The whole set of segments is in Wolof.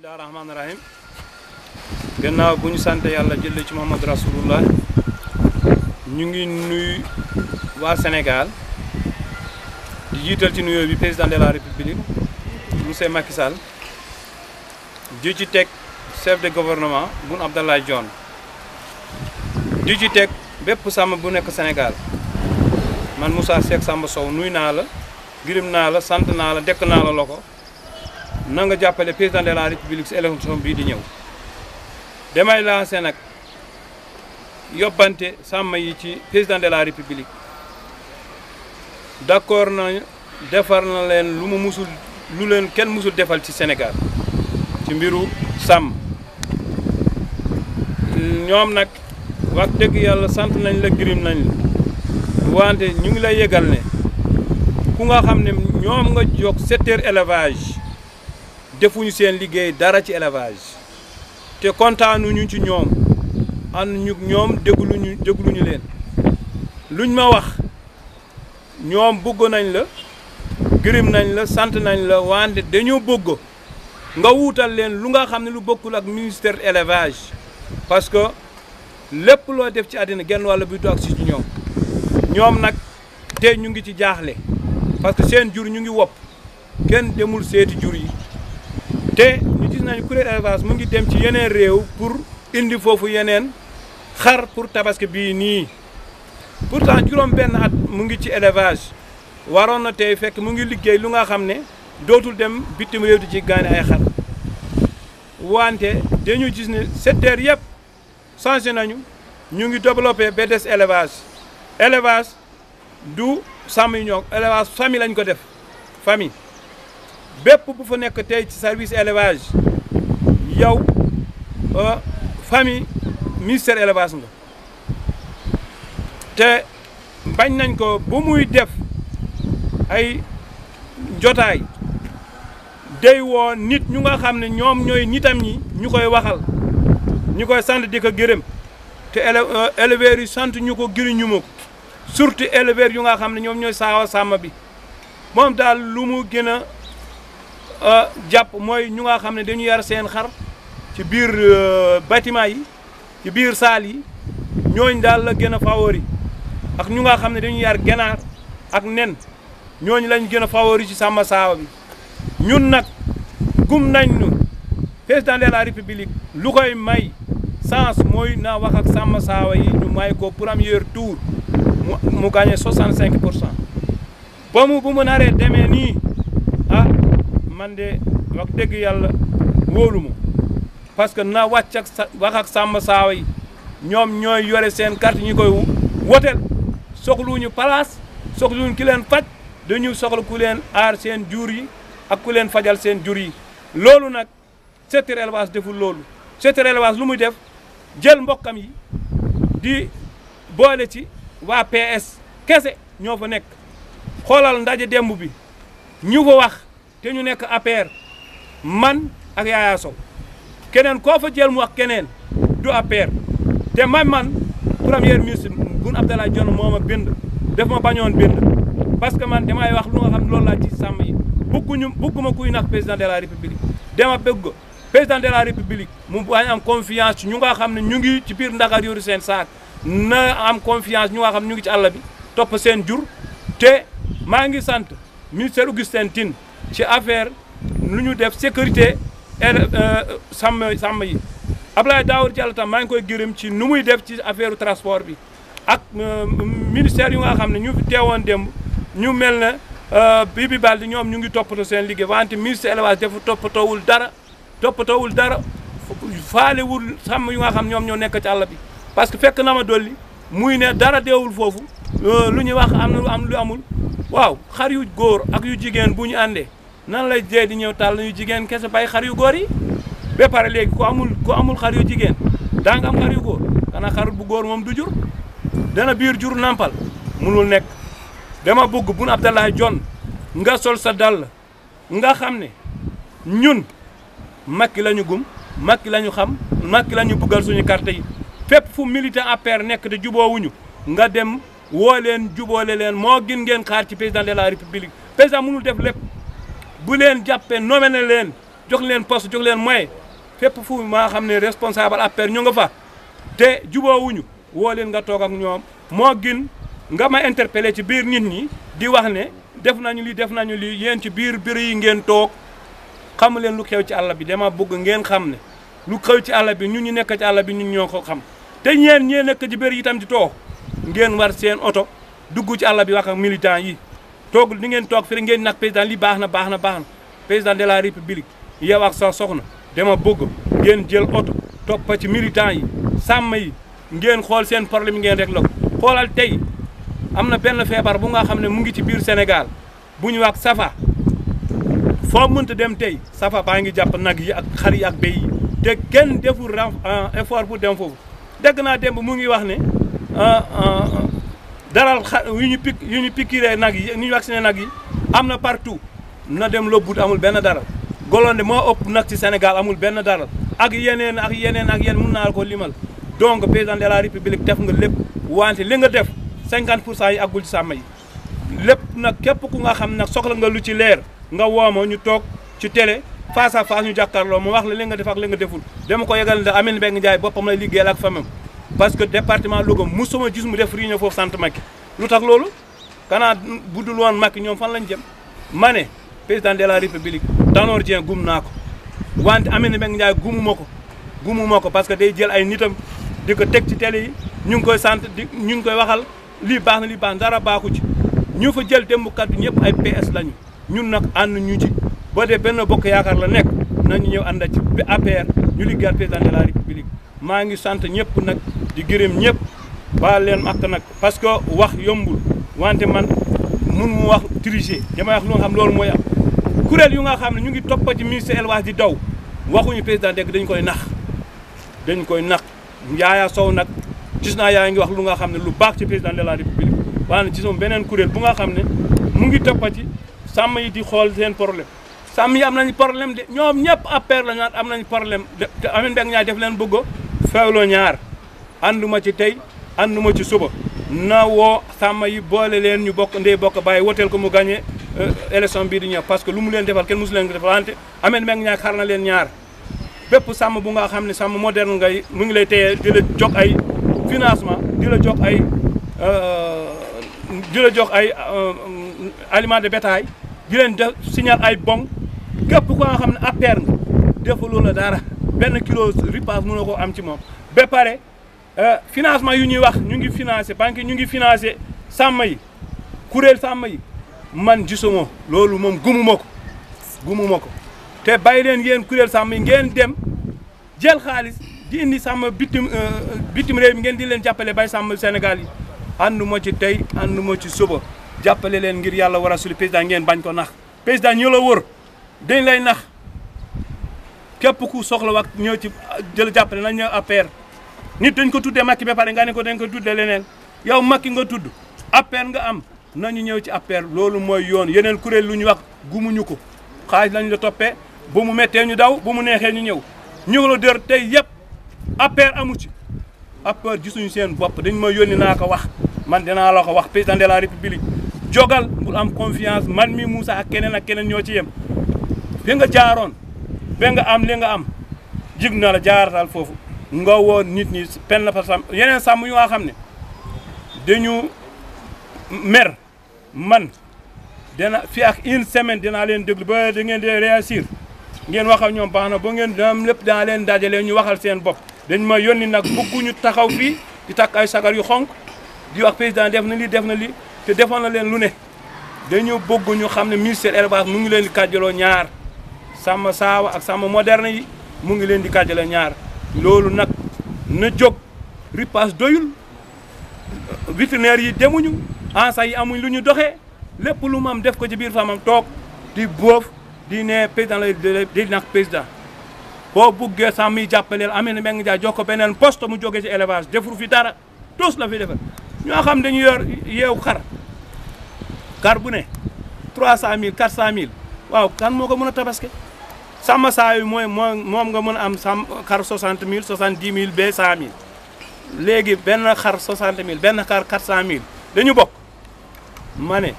bismillah rahmaani rahim gannaaw bu ñu sant yàlla jëlle ci Muhammad rasulullah ñu ngi nuyu waa Sénégal di jiital ci nuyoo bi président de la république monsieur Macky Sall di ci teg chef de gouvernement Boun Abdallah Dionne di ci teg bépp sàmm bu nekk Sénégal man Moussa Seck Samba Sow nuyu naa la gërëm naa la sant naa la dekk naa la loko na nga jàppale président de la république si élection bii di ñëw damay lancé nag yóbbante sàmm yi ci président de la république d'accord na defar na leen lu mu musul lu leen kenn musul defal ci Sénégal ci mbiru sàmm ñoom nag wax dëgg yàlla sant nañ la gërëm nañ la wante ñu ngi lay yëgal ne ku nga xam ne ñoom nga jox secteur élevage defuñu seen liggéey dara ci élevage te kontaanuñu ci ñoom ànduñu ñoom dégluñu leen luñ ma wax ñoom bëgg nañ la gërëm nañ la sant nañ la wante dañoo bëgg nga wuutal leen lu nga xam ne lu bokkul ak ministère élevage parce que lépp loo def ci àddina genn wàll bi doog si ñoom ñoom nag te ñu ngi ci jaaxle parce que seen jur ñu ngi wopp kenn demul seeti jur yi te ñu gis nañu kuréel élevage mu ngi dem ci yeneen réew pour indi foofu yeneen xar pour tabaski bii nii pourtant juróom benn at mu ngi ci élevage waroon na tey fekk mu ngi liggéey lu nga xam ne dootul dem bitim réew di ci gaane ay xar wante dañu gis ne secteur yëpp changé nañu ñu ngi développé ba des élevage du sàmm yi ñoo élevage famille lañ ko def famille bépp bu fa nekk tey ci service élevage yow famille ministère élevage nga te bañ nañ ko bu muy def ay jotaay day woo nit ñu nga xam ne ñoom ñooy nitam ñi ñu koy waxal ñu koy sant di ko gërëm te éleveurs yi sant ñu ko gëriñu ma ko surtout éleveurs yu nga xam ne ñoom ñooy saawa sàmm bi moom daal lu mu gën a jàpp mooy ñu nga xam ne dañu yar seen xar ci biir bâtiment yi ci biir saal yi ñooñ daal la gën a favori ak ñu nga xam ne dañu yar ganaar ak nen ñooñu lañ gën a favori ci sàmm saawa bi ñun nag gum nañ ñu président de la république lu koy may sens mooy na wax ak sàmm saawa yi ñu may ko premier tour mu gagné 65 pour cent ba mu bu mu naree demee nii ah man de wax dëgg yàlla wóolu ma parce que na wàcc ak wax ak sàmm saawa yi ñoom ñooy yore seen carte ñi koy woteel soxluñu place soxluñu ki leen faj dañu soxla ku leen aar seen jur yi ak ku leen fajal seen jur yi loolu nag secteur élevage deful loolu secteur élevage lu muy def jël mbokkam yi di boole ci waa PS kese ñoo fa nekk xoolal ndaje démb bi ñu ko wax te ñu nekk APR man ak Yaya Sow keneen koo fa jël mu wax keneen du APR te man premier ministre Boun Abdallah Dionne moo ma bind def ma bañoon bind parce que man damay wax lu nga xam ne loolu laa ci sàmm yi bëgguma kuy nax président de la république dama bëgg président de la république mu bañ am confiance ci ñu nga xam ne ñu ngi ci biir Ndakaar yoru seen saak na am confiance ñu nga xam ne ñu ngi ci àll bi topp seen jur te maa ngi sant ministère Augustin Tine ci affaire lu ñu def sécurité sàmm yi Abdoulaye Daouda Diallo tam maa ngi koy gërëm ci nu muy def ci affaire transport bi ak ministère yu nga xam ne ñu fi teewoon démb ñu mel ne Bibi Baldi ñoom ñu ngi toppatoo seen liggéey wante ministère élevage dafa toppatoowul dara faalewul sàmm yu nga xam ñoom ñoo nekk ci àll bi parce que fekk na ma dolli muy ne dara deewul foofu lu ñuy wax am na lu amul waaw xar yu góor ak yu jigéen bu ñu àndee nan lay dee di ñëw tàll yu jigéen kese bay xar yu góor yi ba pare léegi ku amul xar yu jigéen daa nga am xar yu góor xanaa xar bu góor moom du jur dana biir jur nampal munul nekk dama bëgg Boun Abdallah Dionne nga sol sa dàll nga xam ne ñun Macky la ñu gum Macky la ñu xam Macky la ñu bëggal suñu carte yi fépp fu militant APR nekk te juboowuñu nga dem woo leen juboole leen moo gën ngeen xaar ci président de la république président mënul def lépp bu leen jàppee nommé na leen jox leen poste jox leen moyen fépp fu maa xam ne responsable APR ñu nga fa te juboowuñu woo leen nga toog ak ñoom moo gën nga ma interpellé ci biir nit ñi di wax ne def nañu lii yéen ci biir yi ngeen toog xamu leen lu xew ci àll bi dama bëgg ngeen xam ne lu xew ci àll bi ñun ñu nekk ci àll bi ñun ñoo ko xam te ñeen ñee nekk ci biir itam di toog ngeen war seen oto dugg ci àll bi wax ak militant yi toog ni ngeen toog fi ngeen nag président li baax na président de la république yow ak sa soxna dama bëgg ngeen jël oto topp ci militant yi sàmm yi ngeen xool seen problème ngeen rek la ko xoolal tey am na benn feebar bu nga xam ne mu ngi ci biir Sénégal bu ñu wax safa foo mënta dem tey safa baa ngi jàpp nag yi ak xar yi ak béy yi te kenn deful effort pour dem foofu dégg naa démb mu ngi wax ne daral yu ñu piqûre nag yi ñu vacciné nag yi am na partout na dem lóbbut amul benn daral Golonde moo ëpp nag ci Sénégal amul benn daral ak yeneen mun naa ko limal donc président de la république def nga lépp wante li nga def 50% yi àggul ci sàmm yi lépp nag képp ku nga xam nag soxla nga lu ci leer nga wooma ñu toog ci télé face à face ñu jàkkaarloo mu wax la li nga def ak li nga deful dama ko yegal ne Ameth Mbengue Ndiaye boppam lay liggéeyal ak famam parce que département Louga musuma gis mu def réunion foofu sant Macky lu tax loolu kanaa budul woon Macky ñoom fan lañ jëm ma ne président de la république Tanor Dieng gum naa ko wante Ameth Mbengue Ndiaye gumuma ko parce que day jël ay nitam di ko teg ci télé yi ñu ngi koy sant ñu ngi koy waxal lii baax na dara baaxu ci ñu fa jël démb kaddu ñëpp ay PS lañu ñun nag ànd ñu ci ba dee benn bokk yaakaar la nekk nañu ñëw ànd ci APR ñu liggéeyal président de la république maa ngi sant ñëpp nag di gërëm ñëpp baal leen ak nag parce que wax yombul wante man mun mu wax tricher damay wax lu nga xam loolu mooy am kuréel yu nga xam ne ñu ngi toppa ci ministère élevage di daw waxuñu président dégg dañ koy nax Yaaya Sow nag gis naa yaa ngi wax lu nga xam ne lu baax ci président de la république waaye ci sama beneen kuréel bu nga xam ne mu ngi toppa ci sàmm yi di xool seen problème sàmm yi am nañu problème de ñoom ñëpp APR la ñu am nañu problème te Ameth Mbengue Ndiaye def leen bëgg a feewloo ñaar ànduma ci tey ànduma ci suba na woo sàmm yi boole leen ñu bokk ndey bokk bàyyi woteel ko mu gagné élection bii di ñëw parce que lu mu leen defal kenn mosu leen ko defal wante Ameth Mbengue Ndiaye xar na leen ñaar bépp sàmm bu nga xam ne sàmm moderne ngay mu ngi lay téye di la jox ay financement di la jox ay aliment de bétail di leen def signal ay bon képp ko nga xam ne APR nga defaloo la dara benn kilo ripaas mënoo ko am ci moom ba pare financement yu ñuy wax ñu ngi financé banque yi ñu ngi financé sàmm yi kuréel sàmm yi man gisuma loolu moom gumuma ko te bàyyi leen yéen kuréel sàmm yi ngeen dem jël xaalis di indi sàmm bitim réew mi ngeen di leen jàppale bay sàmm Sénégal yi ànduma ci tey ànduma ci suba jàppale leen ngir yàlla war a suli président ngeen bañ ko nax président ñu la wër dañ lay nax képp ku soxla wax ñëw ci jël jàppale nañ ñëw APR nit dañ ko tuddee Macky ba pare nga ne ko dañ ko tuddee leneen yow Macky nga tudd APR nga am nañu ñëw ci APR loolu mooy yoon yeneen kuréel lu ñu wax gumuñu ko xaalis lañu la toppee bu mu méttee ñu daw bu mu neexee ñu ñëw ñu la dër tey yëpp APR amu ci APR gisuñu seen bopp dañ ma yónni naa ko wax man dinaa la ko wax président de la république jogal bu am confiance man mi Moussa ak keneen ñoo ci yem fi nga jaaroon ba nga am li nga am jig na la jaaratal foofu nga woon nit ñi penn fa sàmm yeneen sàmm yu nga xam ne dañu mer man dina fi ak une semaine dinaa leen déglu ba da ngeen di réussir ngeen wax ak ñoom baax na ba ngeen am lépp dinaa leen dajale ñu waxal seen bopp dañ ma yónni nag bëgguñu taxaw fii di takk ay sagar yu xonk di wax président def na lii te defoon na leen lu ne dañu bëgg ñu xam ne ministère élevage mu ngi leen di kàjjaloo ñaar sàmm saawa ak sàmm moderne yi mu ngi leen di kàjjaloo ñaar loolu nag na jóg ripaas doyul vétérinaire yi demuñu ansa yi amuñ lu ñu doxee lépp lu mu am def ko ci biir famam toog di boof di ne président la di nag président boo buggee sàmm yi jàppaleel Ameth Mbengue Ndiaye jox ko beneen poste mu jógee ci élevage defuru fi dara tous la fi defal ñoo xam dañu yor yeew xar bu ne 300000 400000 waaw kan moo ko mën a tabaske sàmm saa yu mooy moom nga mën a am sàmm xar 60000 70000 ba 100000 léegi benn xar 60000 benn xar 400000 dañu bokk ma ne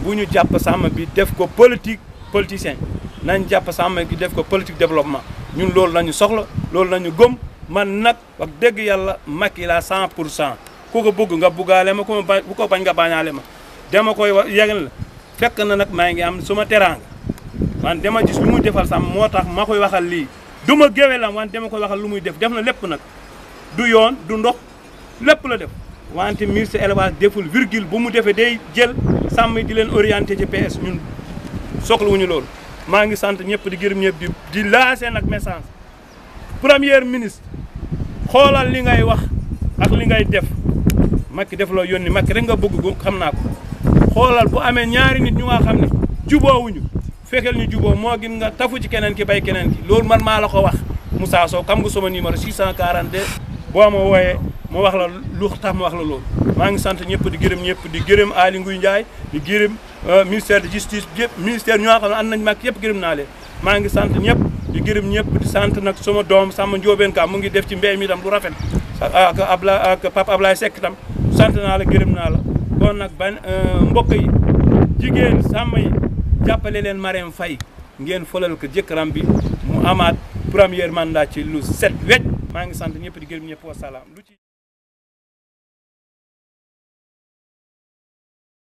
bu ñu jàpp sàmm bi def ko politique politicien nañ jàpp sàmm gi def ko politique développement ñun loolu lañu soxla loolu lañu gëm man nag wax dëgg yàlla Macky la 100% ku ko bëgg nga buggaale ma bu ko bañ nga bañaale ma dama koy yegal la fekk na nag maa ngi am suma teraanga man dama gis lu muy defal sàmm moo tax ma koy waxal lii du ma géwelam wante dama koy waxal lu muy def na lépp nag du yoon du ndox lépp la def wante ministre élevage deful virgule bu mu defee day jël sàmm di leen orienté ci PS ñun soxlawuñu loolu maa ngi sant ñëpp di gërëm ñëpp di lancer nag message premier ministre xoolal li ngay wax ak li ngay def Macky def loo yónni Macky rek nga bëgg xam naa ko xoolal bu amee ñaari nit ñu nga xam ne juboowuñu fekkal ñu juboo moo gën nga tafu ci keneen ki bay keneen ki loolu man maa la ko wax Moussa Sow xam nga sama numéro 642 boo ma wooyee ma wax la lu tax ma wax la loolu maa ngi sant ñëpp di gërëm Aly Ngouille Ndiaye di gërëm ministère de justice yëpp ministère ñoo xam ne ànd nañ Macky yëpp gërëm naa leen maa ngi sant ñëpp di gërëm ñëpp di sant nag sama doom Samba Ndiobène Ka mu ngi def ci mbéy mi tam lu rafet ak Papa Ablaye Seck tam sant naa la gërëm naa la kon nag mbokk yi jigéen sàmm yi jàppale leen Marème Faye ngeen folal ko jëkkëram bi mu amaat premier mandat ci lu set wecc maa ngi sant ñëpp di gërëm ñëpp wasalaam